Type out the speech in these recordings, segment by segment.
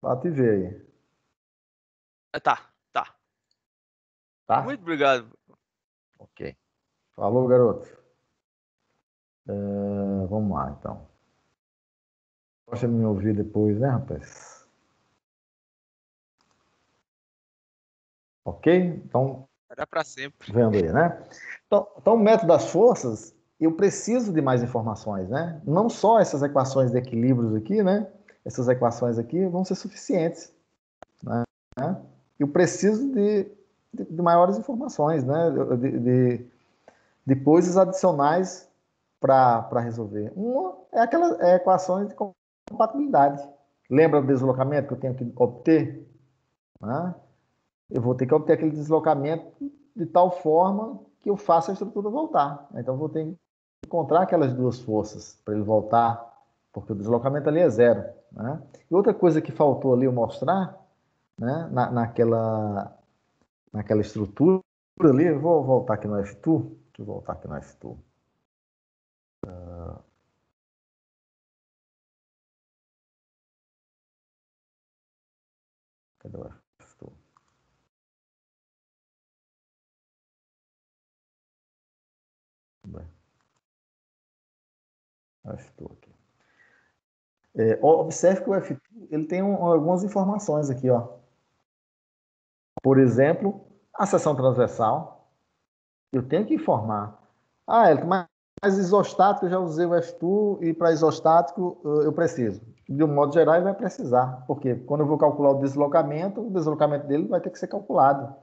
Pra te ver aí. Tá. Tá? Muito obrigado. Ok. Falou, garoto. Vamos lá, então. Gosta de me ouvir depois, né, rapaz? Ok? Então, Era para sempre. vendo aí, né? Então, o método das forças, eu preciso de mais informações, né? Não só essas equações de equilíbrios aqui, né? Essas equações aqui vão ser suficientes, né? Eu preciso de maiores informações, né? De coisas adicionais para resolver. Uma é aquelas equações de compatibilidade. Lembra do deslocamento que eu tenho que obter? Né? Eu vou ter que obter aquele deslocamento de tal forma que eu faça a estrutura voltar. Então, eu vou ter que encontrar aquelas duas forças para ele voltar, porque o deslocamento ali é zero. Né? E outra coisa que faltou ali eu mostrar, né, naquela estrutura ali, eu vou voltar aqui no F2, deixa eu voltar aqui no F2. Cadê o F2? Bem, F2 aqui. Observe que o F2 ele tem algumas informações aqui, ó. Por exemplo, a seção transversal. Eu tenho que informar. Mas isostático eu já usei o F2 e para isostático eu preciso. De um modo geral, ele vai precisar. Porque quando eu vou calcular o deslocamento dele vai ter que ser calculado.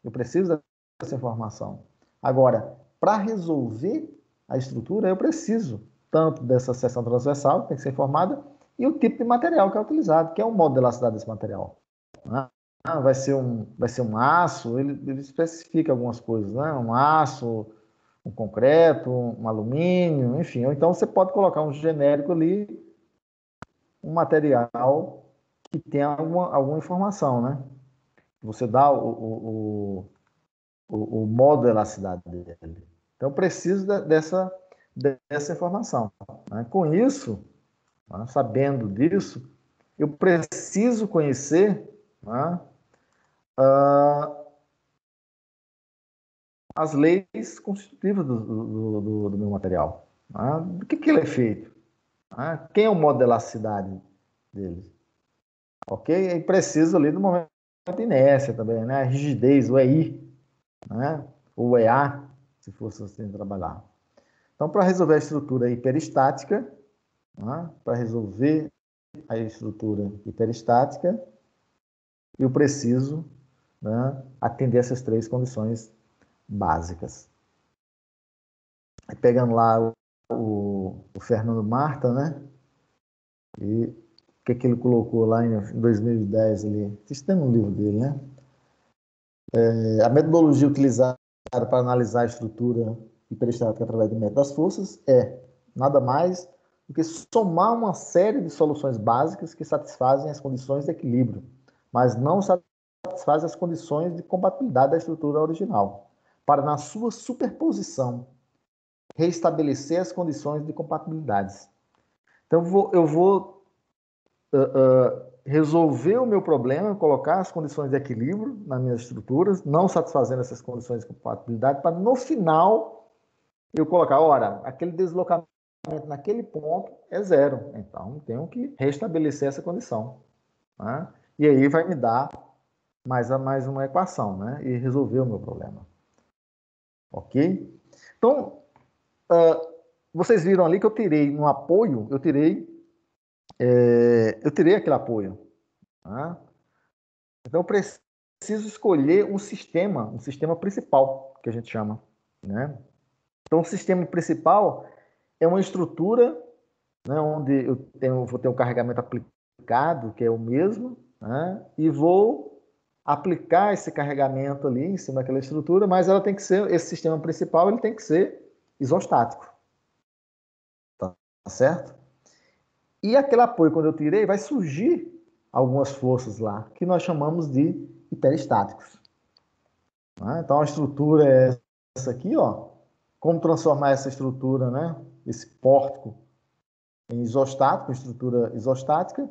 Eu preciso dessa informação. Agora, para resolver a estrutura, eu preciso tanto dessa seção transversal, que tem que ser informada, e o tipo de material que é utilizado, que é o modo de elasticidade desse material. Né? Vai ser um aço, ele especifica algumas coisas, né? Um aço, um concreto, um alumínio, enfim. Ou então você pode colocar um genérico ali, um material que tenha alguma informação, né? Você dá o modo de elasticidade dele. Então, eu preciso dessa informação. Né? Com isso, né, sabendo disso, eu preciso conhecer, né, as leis constitutivas do meu material. Né? Do que ele é feito? Né? Quem é o modo de elasticidade dele? Ok? E preciso ali do momento de inércia também, né? A rigidez, o EI, né? O EA, se fosse assim trabalhar. Então, para resolver a estrutura hiperestática, né? Para resolver a estrutura hiperestática, eu preciso, né, atender essas três condições básicas. Pegando lá o Fernando Marta, né? E o que ele colocou lá em 2010 ali? Isso tem no livro dele, né? A metodologia utilizada para analisar a estrutura hiperestática através do método das forças é nada mais do que somar uma série de soluções básicas que satisfazem as condições de equilíbrio, mas não satisfazem as condições de compatibilidade da estrutura original, para na sua superposição reestabelecer as condições de compatibilidades. Então, eu vou resolver o meu problema, colocar as condições de equilíbrio nas minhas estruturas, não satisfazendo essas condições de compatibilidade, para no final eu colocar, ora, aquele deslocamento naquele ponto é zero. Então, tenho que restabelecer essa condição. Né? E aí vai me dar mais uma equação, né? E resolver o meu problema. Ok? Então, vocês viram ali que eu tirei no apoio, eu tirei aquele apoio. Né? Então, eu preciso escolher um sistema principal, que a gente chama. Né? Então, o sistema principal é uma estrutura, né, onde vou ter um carregamento aplicado, que é o mesmo, né, e vou aplicar esse carregamento ali em cima daquela estrutura, mas esse sistema principal ele tem que ser isostático. Tá certo? E aquele apoio, quando eu tirei, vai surgir algumas forças lá, que nós chamamos de hiperestáticos. Né? Então, a estrutura é essa aqui, ó. Como transformar essa estrutura, né? Esse pórtico em isostático, estrutura isostática.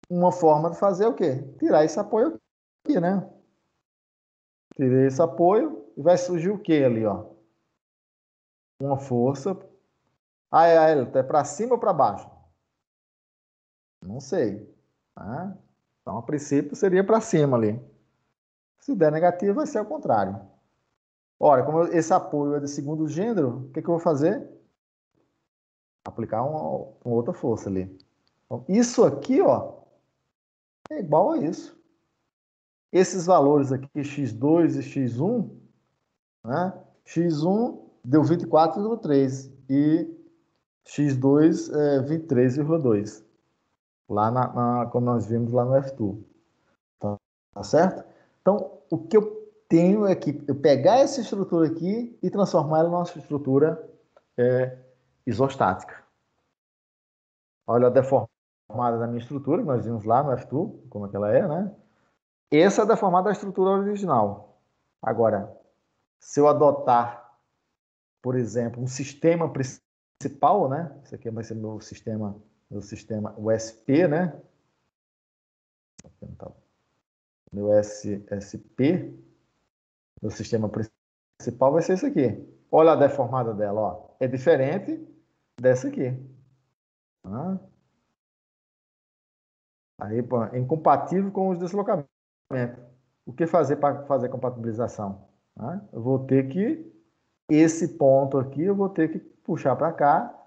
uma forma de fazer é o quê? Tirar esse apoio aqui, né? Tirei esse apoio e vai surgir o quê ali, ó? Uma força. É para cima ou para baixo? Não sei. Tá? Então, a princípio, seria para cima ali. Se der negativo, vai ser ao contrário. Ora, como esse apoio é de segundo gênero, o que eu vou fazer? Aplicar uma outra força ali. Então, isso aqui, ó, é igual a isso. Esses valores aqui, x2 e x1, né? x1 deu 24,3 e x2 é 23,2. Lá quando nós vimos lá no F2. Tá certo? Então, o que eu tenho é que eu pegar essa estrutura aqui e transformar ela numa estrutura isostática. Olha a deformada da minha estrutura, que nós vimos lá no F2, como é que ela é, né? Essa é a deformada da estrutura original. Agora, se eu adotar, por exemplo, um sistema principal, né? Esse aqui vai ser meu sistema USP, né? Meu SSP, meu sistema principal vai ser esse aqui. Olha a deformada dela, ó. É diferente dessa aqui. Ah. Aí, pô, é incompatível com os deslocamentos. O que fazer para fazer compatibilização? Ah. Eu vou ter que, esse ponto aqui, eu vou ter que puxar para cá,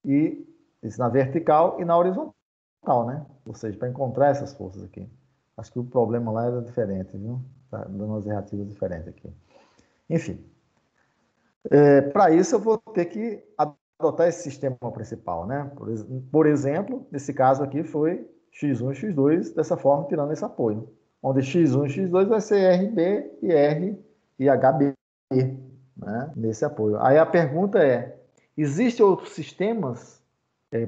e isso na vertical e na horizontal, né? Ou seja, para encontrar essas forças aqui. Acho que o problema lá era diferente, viu? Tá dando umas errativas diferentes aqui. Enfim, para isso eu vou ter que adotar esse sistema principal, né? Por exemplo, nesse caso aqui foi x1 e x2, dessa forma, tirando esse apoio. Onde x1 e x2 vai ser RB e R e HB, né? Nesse apoio. Aí a pergunta é, existem outros sistemas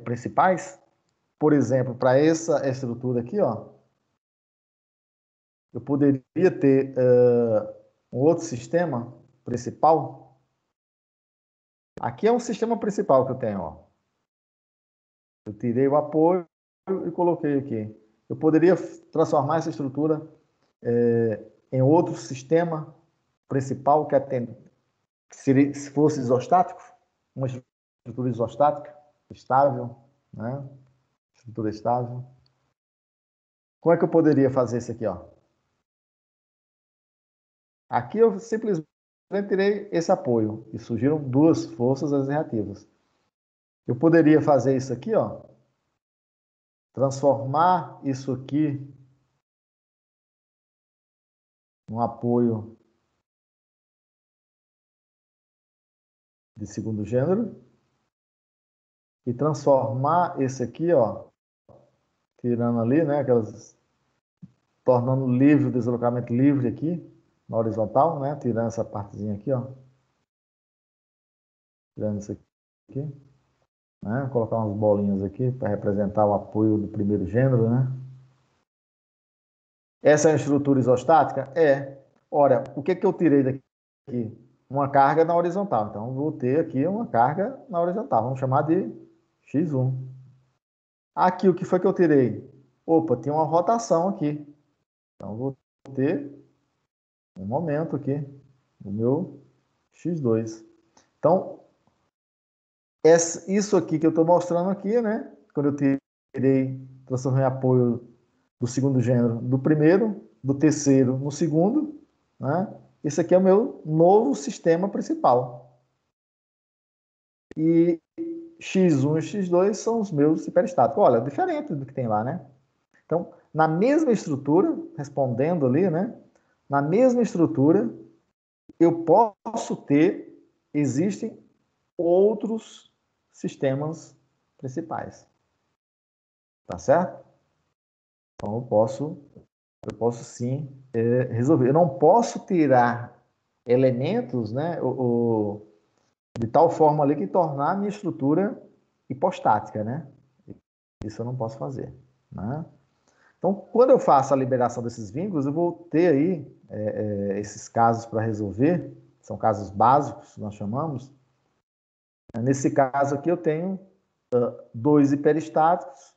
principais? Por exemplo, para essa estrutura aqui, ó, eu poderia ter um outro sistema principal. Aqui é um sistema principal que eu tenho, ó. Eu tirei o apoio e coloquei aqui. Eu poderia transformar essa estrutura em outro sistema principal que atende, se fosse isostático, uma estrutura isostática, estável, né? Estrutura estável. Como é que eu poderia fazer isso aqui, ó? Aqui eu simplesmente tirei esse apoio e surgiram duas forças reativas. Eu poderia fazer isso aqui, ó, transformar isso aqui num apoio de segundo gênero e transformar esse aqui, ó, tirando ali, né, tornando livre o deslocamento livre aqui na horizontal, né, tirando essa partezinha aqui, ó, tirando isso aqui, né, colocar umas bolinhas aqui para representar o apoio do primeiro gênero, né. Essa é uma estrutura isostática? É. Ora, o que eu tirei daqui? Uma carga na horizontal. Então, vou ter aqui uma carga na horizontal. Vamos chamar de x1. Aqui, o que foi que eu tirei? Opa, tem uma rotação aqui. Então, vou ter um momento aqui no meu x2. Então, isso aqui que eu estou mostrando aqui, né? Quando eu tirei, transformei apoio do segundo gênero do primeiro, do terceiro no segundo, né? Esse aqui é o meu novo sistema principal. E x1 e x2 são os meus hiperestáticos. Olha, diferente do que tem lá, né? Então, na mesma estrutura, respondendo ali, né? Na mesma estrutura, eu posso ter, existem outros sistemas principais. Tá certo? Então, eu posso sim resolver. Eu não posso tirar elementos, né, de tal forma ali que tornar a minha estrutura hipostática, né? Isso eu não posso fazer, né? Então, quando eu faço a liberação desses vínculos, eu vou ter aí esses casos para resolver, são casos básicos, nós chamamos. Nesse caso aqui, eu tenho dois hiperestáticos,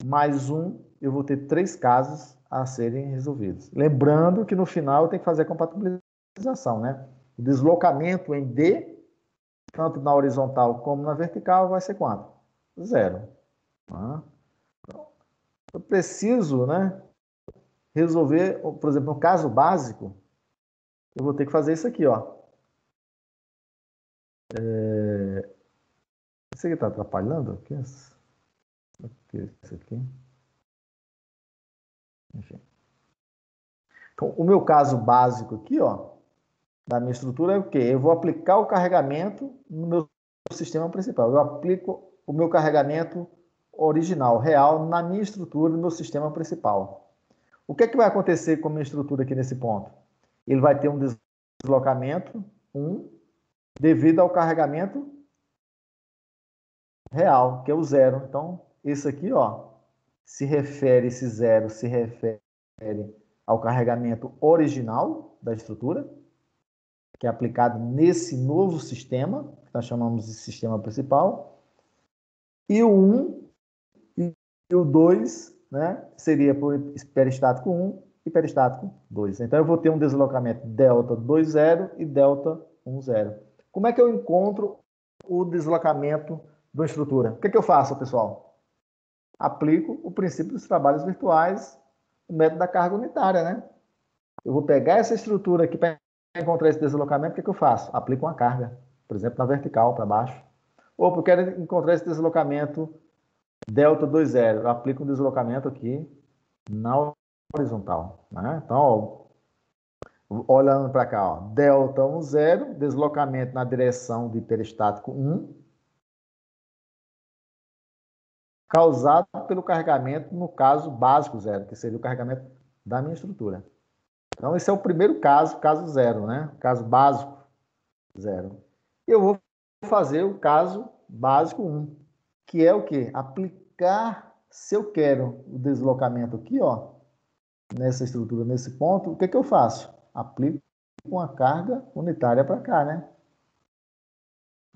mais 1, eu vou ter 3 casos a serem resolvidos. Lembrando que no final eu tenho que fazer a compatibilização, né? O deslocamento em D, tanto na horizontal como na vertical, vai ser quanto? 0. Tá? Eu preciso, né, resolver, por exemplo, no caso básico, eu vou ter que fazer isso aqui, ó. Isso aqui está atrapalhando? O que é isso aqui? Enfim. Então, o meu caso básico aqui, ó, da minha estrutura é o quê? Eu vou aplicar o carregamento no meu sistema principal. Eu aplico o meu carregamento original, real, na minha estrutura, no meu sistema principal. O que é que vai acontecer com a minha estrutura aqui nesse ponto? Ele vai ter um deslocamento 1 devido ao carregamento real, que é o 0. Então, esse aqui, ó, esse 0 se refere ao carregamento original da estrutura, que é aplicado nesse novo sistema, que nós chamamos de sistema principal, e o 1 e o 2, né, seria por peristático 1 e peristático 2. Então, eu vou ter um deslocamento delta 2, 0 e delta 1, 0. Como é que eu encontro o deslocamento de uma estrutura? O que é que eu faço, pessoal? Aplico o princípio dos trabalhos virtuais, o método da carga unitária, né? Eu vou pegar essa estrutura aqui para encontrar esse deslocamento, o que é que eu faço? Aplico uma carga, por exemplo, na vertical, para baixo. Ou eu quero encontrar esse deslocamento delta 2, 0. Eu aplico um deslocamento aqui na horizontal, né? Então, ó, olhando para cá, ó, delta 1, 0, deslocamento na direção de peristático 1, causado pelo carregamento, no caso básico 0, que seria o carregamento da minha estrutura. Então, esse é o primeiro caso, caso 0, né? Caso básico 0. Eu vou fazer o caso básico 1, que é o quê? Aplicar, se eu quero o deslocamento aqui, ó, nessa estrutura, nesse ponto, o que que eu faço? Aplico uma carga unitária para cá, né?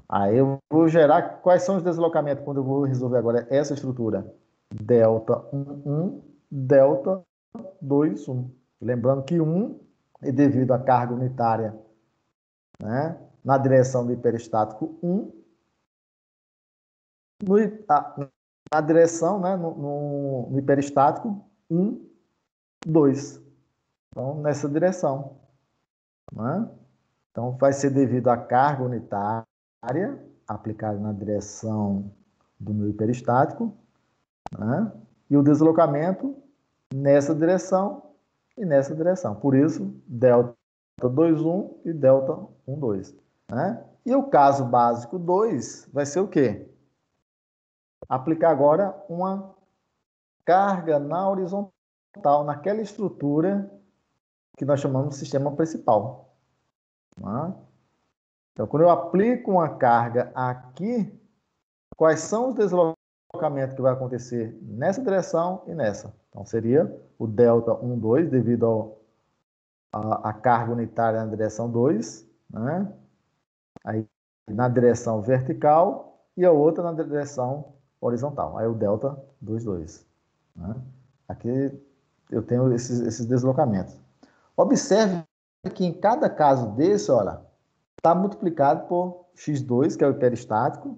Aí eu vou gerar, quais são os deslocamentos quando eu vou resolver agora essa estrutura? Delta 1, 1, delta 2, 1. Lembrando que 1 é devido à carga unitária, né, na direção do hiperestático 1, na direção, né, no hiperestático 1, 2. Então, nessa direção. Né? Então, vai ser devido à carga unitária aplicada na direção do meu hiperestático, né? E o deslocamento nessa direção e nessa direção. Por isso, delta 2, 1 e delta 1, 2. Né? E o caso básico 2 vai ser o quê? Aplicar agora uma carga na horizontal, naquela estrutura que nós chamamos de sistema principal. Né? Então, quando eu aplico uma carga aqui, quais são os deslocamentos que vai acontecer nessa direção e nessa? Então, seria o delta 1, 2, devido à carga unitária na direção 2, né? Aí, na direção vertical e a outra na direção horizontal. Aí o delta 2, 2. Né? Aqui eu tenho esses deslocamentos. Observe que em cada caso desse, olha, está multiplicado por x2, que é o hiperestático,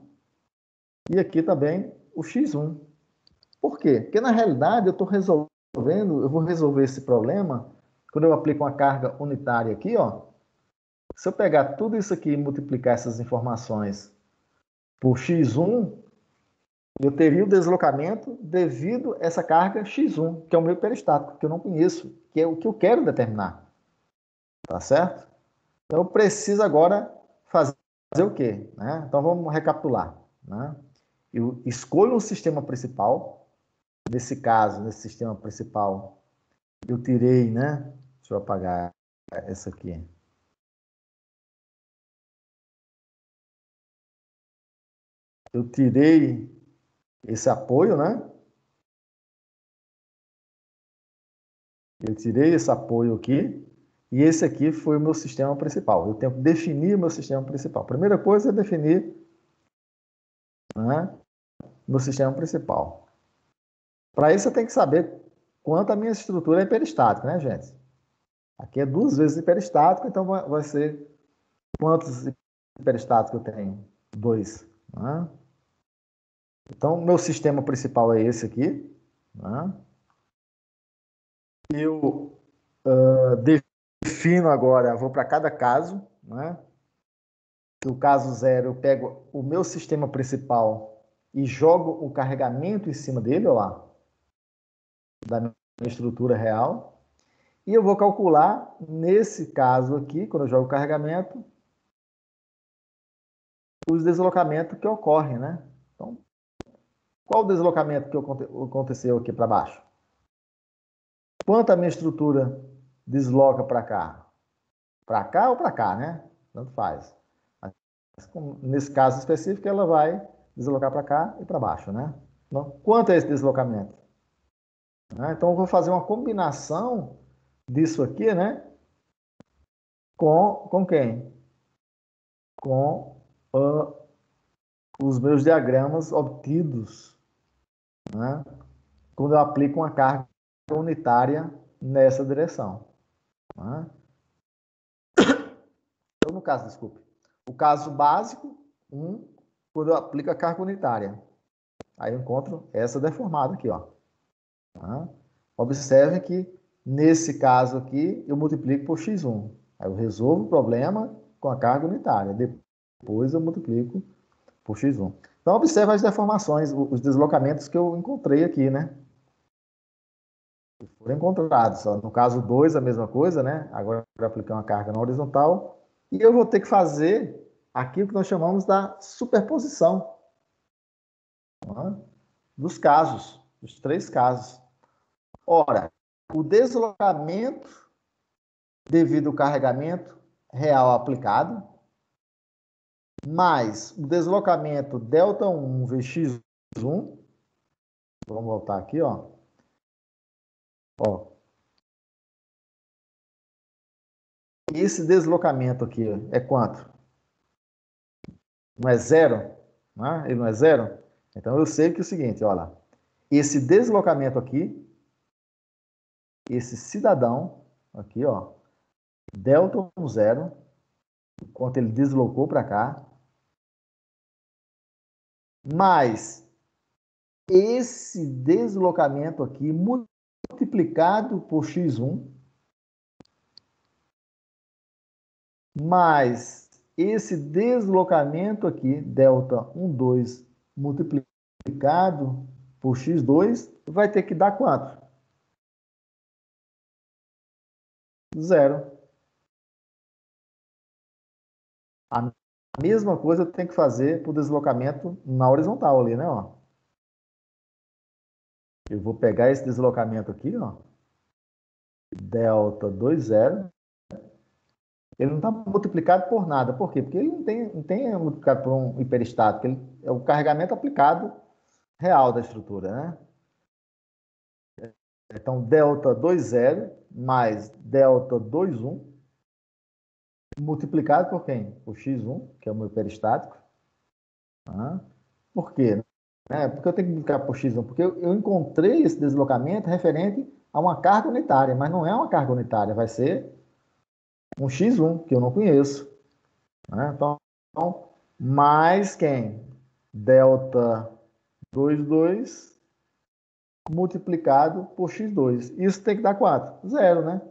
e aqui também o x1. Por quê? Porque na realidade eu estou resolvendo, eu vou resolver esse problema quando eu aplico uma carga unitária aqui, ó. Se eu pegar tudo isso aqui e multiplicar essas informações por x1, eu teria o deslocamento devido a essa carga x1, que é o meu hiperestático, que eu não conheço, que é o que eu quero determinar. Tá certo? Então eu preciso agora fazer o quê? Né? Então vamos recapitular. Né? Eu escolho um sistema principal. Nesse caso, nesse sistema principal, eu tirei, né? Deixa eu apagar essa aqui. Eu tirei esse apoio, né? Eu tirei esse apoio aqui. E esse aqui foi o meu sistema principal. Eu tenho que definir o meu sistema principal. Primeira coisa é definir, né, meu sistema principal. Para isso, você tem que saber quanto a minha estrutura é hiperestática, né, gente? Aqui é 2 vezes hiperestático, então vai ser quantos hiperestáticos eu tenho? 2. Né? Então, meu sistema principal é esse aqui. Né? Eu defino agora, vou para cada caso. Né? No caso 0, eu pego o meu sistema principal e jogo o carregamento em cima dele, ó lá, da minha estrutura real. E eu vou calcular, nesse caso aqui, quando eu jogo o carregamento, os deslocamentos que ocorrem, né? Então, qual o deslocamento que aconteceu aqui para baixo? Quanto a minha estrutura desloca para cá? Para cá ou para cá, né? Tanto faz. Mas, nesse caso específico, ela vai deslocar para cá e para baixo, né? Então, quanto é esse deslocamento? Então, eu vou fazer uma combinação disso aqui, né? Com quem? Com os meus diagramas obtidos, né? Quando eu aplico uma carga unitária nessa direção. Né? Então, no caso, desculpe, o caso básico, quando eu aplico a carga unitária. Aí eu encontro essa deformada aqui, ó. Tá? Observe que, nesse caso aqui, eu multiplico por x1. Aí eu resolvo o problema com a carga unitária. Depois eu multiplico por x1. Então, observe as deformações, os deslocamentos que eu encontrei aqui, né? Foram encontrados. No caso 2, a mesma coisa, né? Agora eu aplicar uma carga na horizontal. E eu vou ter que fazer aquilo que nós chamamos da superposição, né? Dos casos, dos 3 casos. Ora, o deslocamento devido ao carregamento real aplicado, mais o deslocamento Δ1 vezes x1, vamos voltar aqui, ó. Esse deslocamento aqui é quanto? Não é 0? Né? Ele não é 0? Então eu sei que é o seguinte, olha lá. Esse deslocamento aqui, esse cidadão aqui, ó, Δ1 0, enquanto ele deslocou para cá, mais esse deslocamento aqui multiplicado por x1, mais esse deslocamento aqui, Δ1 2, multiplicado por x2, vai ter que dar quanto? 0. A mesma coisa eu tenho que fazer para o deslocamento na horizontal ali, né? Ó. Eu vou pegar esse deslocamento aqui, ó, Δ2 0. Ele não está multiplicado por nada. Por quê? Porque ele não tem multiplicado por um hiperestático. Ele é o carregamento aplicado real da estrutura, né? Então, Δ2 0 mais Δ2 1 multiplicado por quem? Por x1, que é o meu hiperestático. Por quê? Porque eu tenho que multiplicar por x1? Porque eu encontrei esse deslocamento referente a uma carga unitária, mas não é uma carga unitária, vai ser um x1, que eu não conheço. Então, mais quem? Δ2 2 multiplicado por x2. Isso tem que dar 4. 0, né?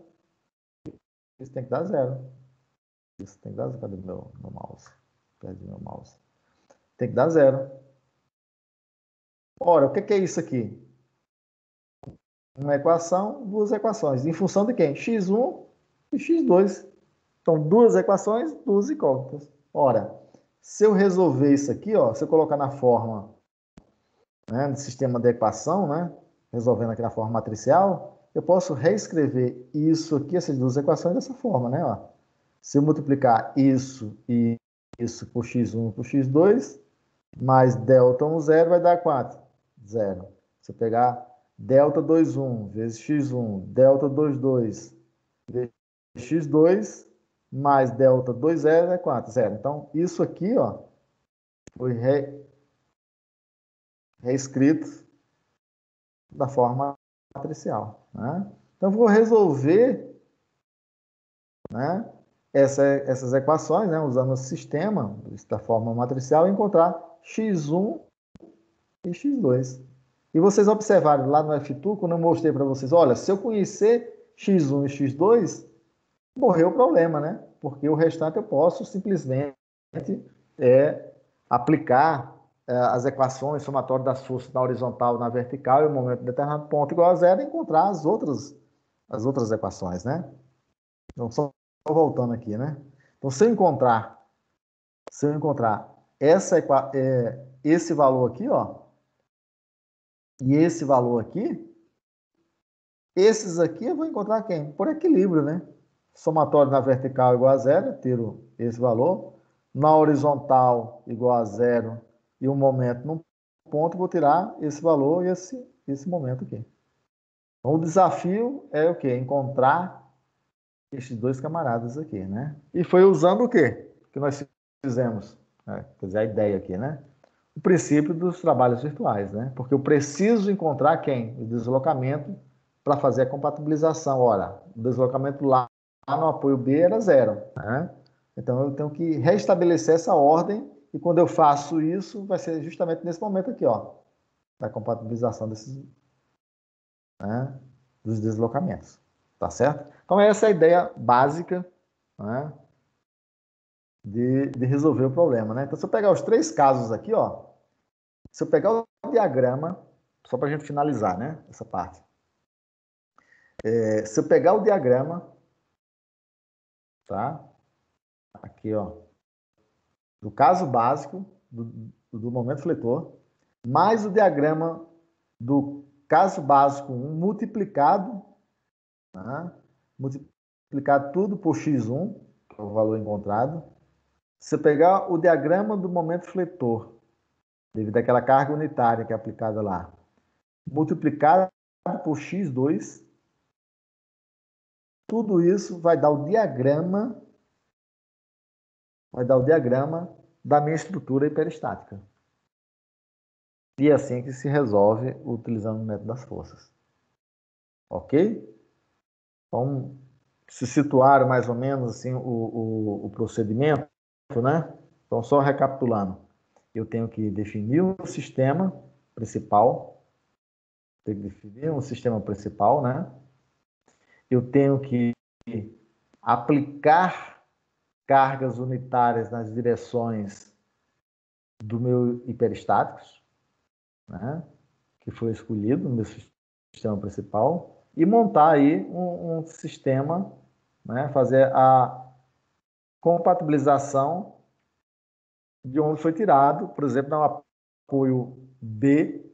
Isso tem que dar 0. Isso tem que dar 0. Cadê meu mouse? Perdi meu mouse. Tem que dar 0. Ora, o que é isso aqui? Uma equação, 2 equações. Em função de quem? x1 e x2. Então, 2 equações, 2 incógnitas. Ora, se eu resolver isso aqui, ó, se eu colocar na forma, né, do sistema de equação, né, resolvendo aqui na forma matricial, eu posso reescrever isso aqui, essas 2 equações, dessa forma, né? Ó. Se eu multiplicar isso e isso por x1 por x2, mais Δ1 0 vai dar 4. 0. Se eu pegar Δ2 1 vezes x1, Δ2 2 vezes x2, mais Δ2 0 é 4. 0. Então, isso aqui, ó, foi reescrito da forma matricial, né? Então, vou resolver, né, essas equações, né, usando o sistema da forma matricial e encontrar x1 e x2. E vocês observaram lá no F2, quando eu mostrei para vocês, olha, se eu conhecer x1 e x2, morreu o problema, né? Porque o restante eu posso simplesmente aplicar as equações somatórias das forças na horizontal e na vertical e o momento de determinado ponto igual a zero e encontrar as outras equações, né? Então, só voltando aqui, né? Então, se eu encontrar esse valor aqui, ó, e esse valor aqui, esses aqui eu vou encontrar quem? Por equilíbrio, né? Somatório na vertical igual a zero, tiro esse valor. Na horizontal igual a zero e um momento num ponto, vou tirar esse valor e esse momento aqui. Então, o desafio é o quê? Encontrar esses dois camaradas aqui, né? E foi usando o quê? Que nós fizemos, né? Quer dizer, a ideia aqui, né? O princípio dos trabalhos virtuais, né? Porque eu preciso encontrar quem? O deslocamento para fazer a compatibilização. Ora, o deslocamento lá no apoio B era zero, né? Então eu tenho que restabelecer essa ordem e quando eu faço isso, vai ser justamente nesse momento aqui, ó, da compatibilização né, dos deslocamentos. Tá certo? Então essa é a ideia básica, né, de resolver o problema, né? Então se eu pegar os três casos aqui, ó, se eu pegar o diagrama, só para a gente finalizar, né, essa parte. Se eu pegar o diagrama, tá? Aqui, ó, do caso básico do momento fletor, mais o diagrama do caso básico 1 multiplicado, tá? Multiplicar tudo por x1, que é o valor encontrado. Se eu pegar o diagrama do momento fletor, devido àquela carga unitária que é aplicada lá, multiplicado por x2, tudo isso vai dar o diagrama da minha estrutura hiperestática. E é assim que se resolve utilizando o método das forças. Ok? Então, se situar mais ou menos assim o procedimento, né? Então, só recapitulando. Eu tenho que definir um sistema principal. Tenho que definir um sistema principal, né? Eu tenho que aplicar cargas unitárias nas direções do meu hiperestáticos, né? Que foi escolhido no meu sistema principal, e montar aí um sistema, né? Fazer a compatibilização de onde foi tirado, por exemplo, no apoio B,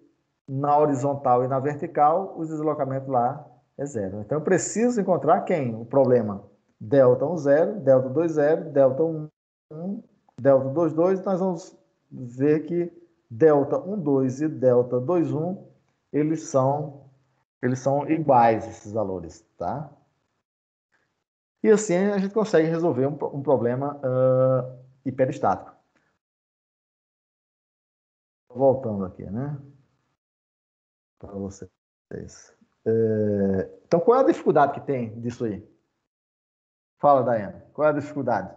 na horizontal e na vertical, os deslocamentos lá é zero. Então, eu preciso encontrar quem? O problema. Delta 1, 0, delta 2, 0, delta 1, 1, delta 2, 2. Nós vamos ver que delta 1, 2 e delta 2, 1, eles são iguais, esses valores, tá? E assim a gente consegue resolver um problema hiperestático. Voltando aqui, né? Para vocês. Então, qual é a dificuldade que tem disso aí? Fala, Daiane. Qual é a dificuldade?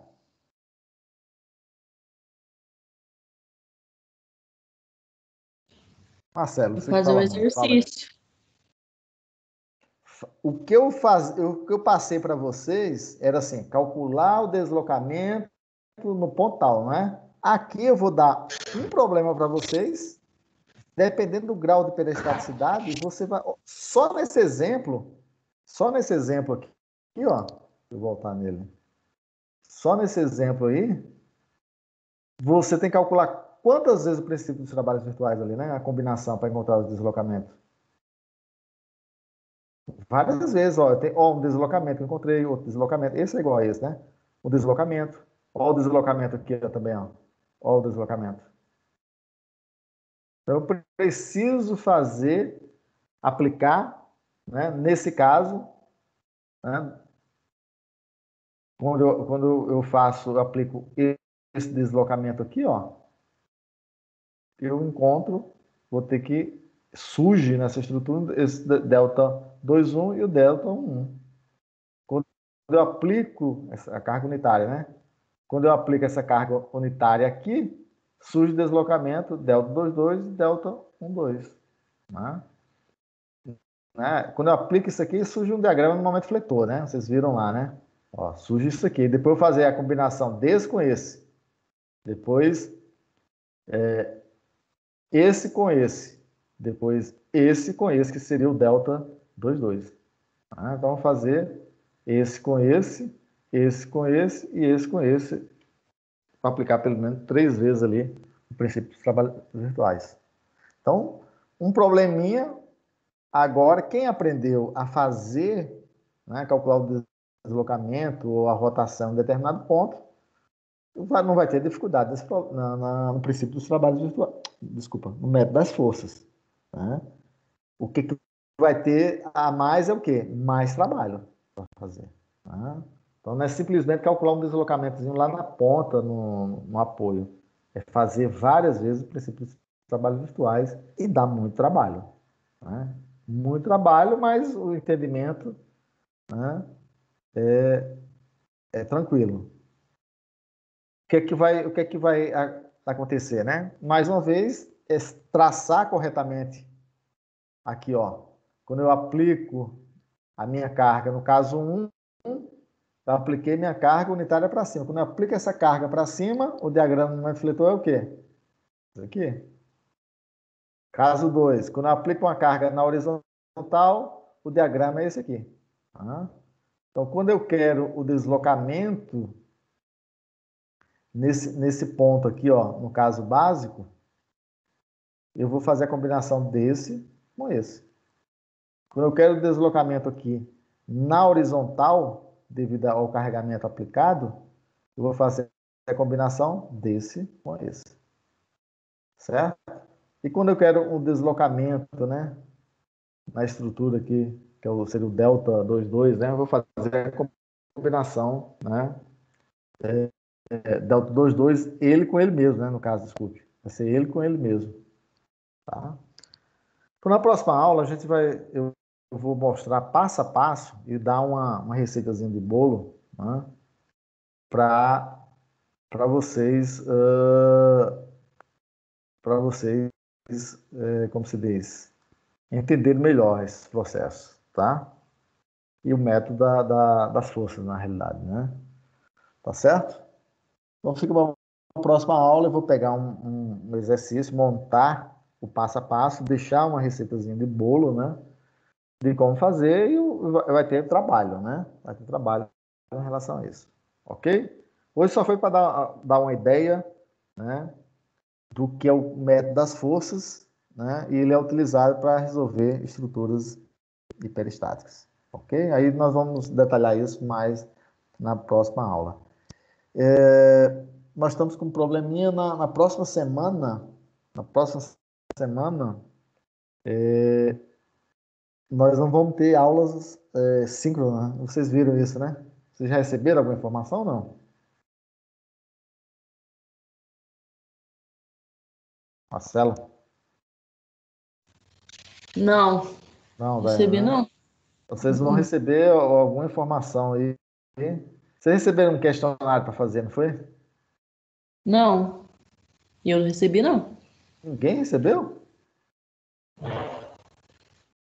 Marcelo, você que Fazer o fala muito. Fala aí. exercício. O que eu passei para vocês era assim, calcular o deslocamento no ponto tal, não é? Aqui eu vou dar um problema para vocês, dependendo do grau de peristaticidade, você vai só nesse exemplo aqui, ó, deixa eu voltar nele. Só nesse exemplo aí, você tem que calcular quantas vezes o princípio dos trabalhos virtuais ali, né? A combinação para encontrar os deslocamentos. Várias vezes, ó, tem um deslocamento que eu encontrei, outro deslocamento. Esse é igual a esse, né? O deslocamento. Ó o deslocamento aqui ó, também, ó. Ó o deslocamento. Então, eu preciso aplicar, né? Nesse caso, né? Quando eu aplico deslocamento aqui, ó, eu encontro, vou ter que surge nessa estrutura esse delta 2,1 e o delta 1,1. Quando eu aplico a carga unitária, né? Quando eu aplico essa carga unitária aqui, surge deslocamento delta 2,2 e delta 1,2. Né? Quando eu aplico isso aqui, surge um diagrama no momento fletor, né? Vocês viram lá, né? Ó, surge isso aqui. Depois eu fazer a combinação desse com esse. Depois, esse com esse. Depois, esse com esse, que seria o delta 2,2. Então, vamos fazer esse com esse com esse e esse com esse, para aplicar pelo menos 3 vezes ali o princípio dos trabalhos virtuais. Então, um probleminha. Agora, quem aprendeu a fazer, né, calcular o deslocamento ou a rotação em determinado ponto, não vai ter dificuldade no princípio dos trabalhos virtuais. Desculpa, no método das forças. Né? O que vai ter a mais é o quê? Mais trabalho para fazer. Né? Então, não é simplesmente calcular um deslocamentozinho lá na ponta, no apoio. É fazer várias vezes o princípio dos trabalhos virtuais e dá muito trabalho. Né? Muito trabalho, mas o entendimento, né, é tranquilo. O que é que vai acontecer, né? Mais uma vez, é traçar corretamente aqui, ó. Quando eu aplico a minha carga, no caso 1, eu apliquei minha carga unitária para cima. Quando eu aplico essa carga para cima, o diagrama do refletor é o quê? Isso aqui. Caso 2, quando eu aplico uma carga na horizontal, o diagrama é esse aqui. Tá? Então, quando eu quero o deslocamento nesse ponto aqui, ó, no caso básico, eu vou fazer a combinação desse com esse. Quando eu quero o deslocamento aqui na horizontal, devido ao carregamento aplicado, eu vou fazer a combinação desse com esse. Certo? E quando eu quero um deslocamento, né, na estrutura aqui, que seria o delta 2,2, né, eu vou fazer a combinação, né, delta 2,2, ele com ele mesmo, né, no caso, desculpe. Vai ser ele com ele mesmo. Tá? Então, na próxima aula, eu vou mostrar passo a passo e dar uma receitazinha de bolo, né, para vocês, como se diz, entender melhor esse processo, tá? E o método das forças, na realidade, né? Tá certo? Então, fica para a próxima aula. Eu vou pegar um exercício, montar o passo a passo, deixar uma receitazinha de bolo, né? De como fazer e vai ter trabalho, né? Vai ter trabalho em relação a isso. Ok? Hoje só foi para dar uma ideia, né? Do que é o método das forças, né? E ele é utilizado para resolver estruturas hiperestáticas. Ok? Aí nós vamos detalhar isso mais na próxima aula. Nós estamos com um probleminha na próxima semana. Na próxima semana, nós não vamos ter aulas síncronas. Vocês viram isso, né? Vocês já receberam alguma informação ou não? Marcelo? Não, Não, velho, recebi né? não. Vocês vão receber alguma informação aí. Vocês receberam um questionário para fazer, não foi? Não, eu não recebi não. Ninguém recebeu?